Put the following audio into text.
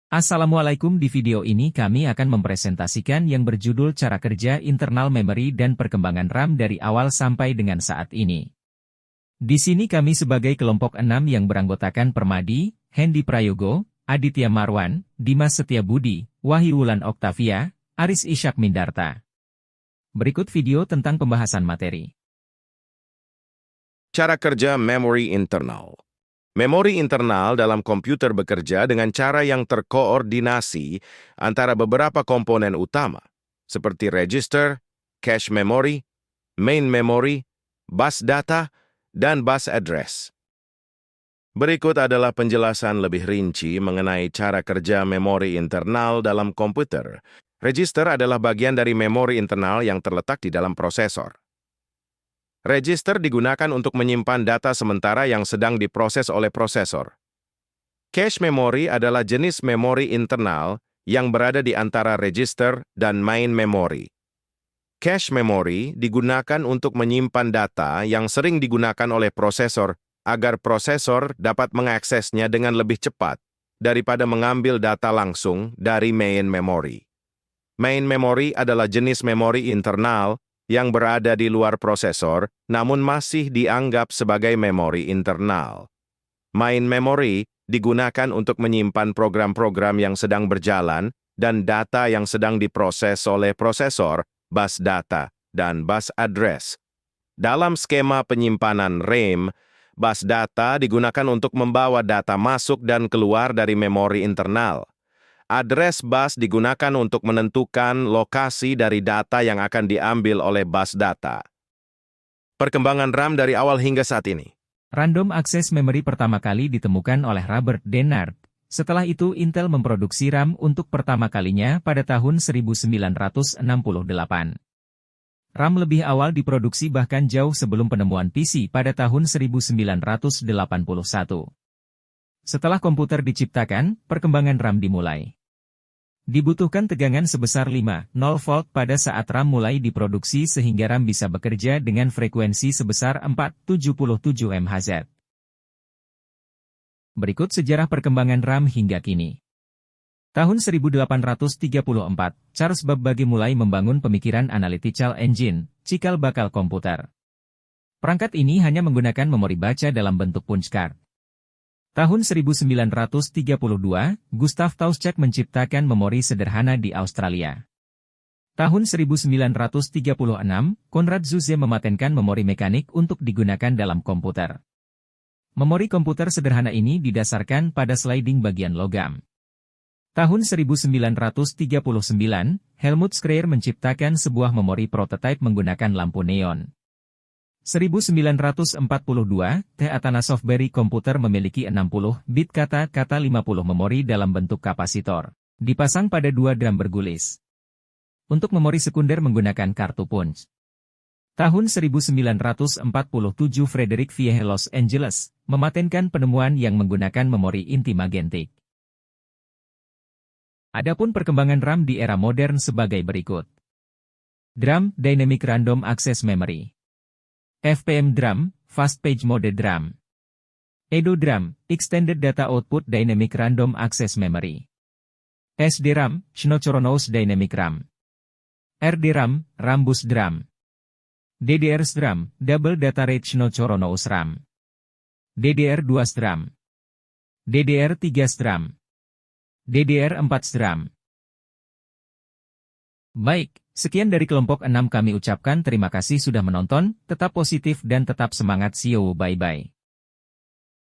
Assalamualaikum, di video ini kami akan mempresentasikan yang berjudul cara kerja internal memory dan perkembangan RAM dari awal sampai dengan saat ini. Di sini kami sebagai kelompok 6 yang beranggotakan Permadi, Hendy Prayogo, Aditya Marwan, Dimas Setiabudi, Wahyu Wulan Oktavia, Aris Ishak Mindarta. Berikut video tentang pembahasan materi. Cara kerja memori internal. Memori internal dalam komputer bekerja dengan cara yang terkoordinasi antara beberapa komponen utama, seperti register, cache memory, main memory, bus data, dan bus address. Berikut adalah penjelasan lebih rinci mengenai cara kerja memori internal dalam komputer. Register adalah bagian dari memori internal yang terletak di dalam prosesor. Register digunakan untuk menyimpan data sementara yang sedang diproses oleh prosesor. Cache memory adalah jenis memori internal yang berada di antara register dan main memory. Cache memory digunakan untuk menyimpan data yang sering digunakan oleh prosesor agar prosesor dapat mengaksesnya dengan lebih cepat daripada mengambil data langsung dari main memory. Main memory adalah jenis memori internal yang berada di luar prosesor, namun masih dianggap sebagai memori internal. Main memory digunakan untuk menyimpan program-program yang sedang berjalan dan data yang sedang diproses oleh prosesor, bus data, dan bus address. Dalam skema penyimpanan RAM, bus data digunakan untuk membawa data masuk dan keluar dari memori internal. Address bus digunakan untuk menentukan lokasi dari data yang akan diambil oleh bus data. Perkembangan RAM dari awal hingga saat ini. Random Access Memory pertama kali ditemukan oleh Robert Dennard. Setelah itu Intel memproduksi RAM untuk pertama kalinya pada tahun 1968. RAM lebih awal diproduksi bahkan jauh sebelum penemuan PC pada tahun 1981. Setelah komputer diciptakan, perkembangan RAM dimulai. Dibutuhkan tegangan sebesar 5,0 volt pada saat RAM mulai diproduksi sehingga RAM bisa bekerja dengan frekuensi sebesar 477 MHz. Berikut sejarah perkembangan RAM hingga kini. Tahun 1834, Charles Babbage mulai membangun pemikiran analytical engine, cikal bakal komputer. Perangkat ini hanya menggunakan memori baca dalam bentuk punch card. Tahun 1932, Gustav Tauschek menciptakan memori sederhana di Australia. Tahun 1936, Konrad Zuse mematenkan memori mekanik untuk digunakan dalam komputer. Memori komputer sederhana ini didasarkan pada sliding bagian logam. Tahun 1939, Helmut Schreier menciptakan sebuah memori prototipe menggunakan lampu neon. 1942, T. Atanasov Berry komputer memiliki 60-bit kata-kata 50 memori dalam bentuk kapasitor, dipasang pada 2 drum bergulis. Untuk memori sekunder menggunakan kartu punch. Tahun 1947 Frederick Vieille Los Angeles, mematenkan penemuan yang menggunakan memori inti magnetik. Adapun perkembangan RAM di era modern sebagai berikut. DRAM, Dynamic Random Access Memory. FPM DRAM, Fast Page Mode DRAM. EDO DRAM, Extended Data Output Dynamic Random Access Memory. SDRAM, Shnochoronows Dynamic RAM. RDRAM, Rambus DRAM. DDR-SDRAM, Double Data Rate Shnochoronows RAM. DDR2 SDRAM. DDR3 SDRAM. DDR4 SDRAM. Baik, sekian dari kelompok 6 kami ucapkan terima kasih sudah menonton, tetap positif dan tetap semangat, see you, bye-bye.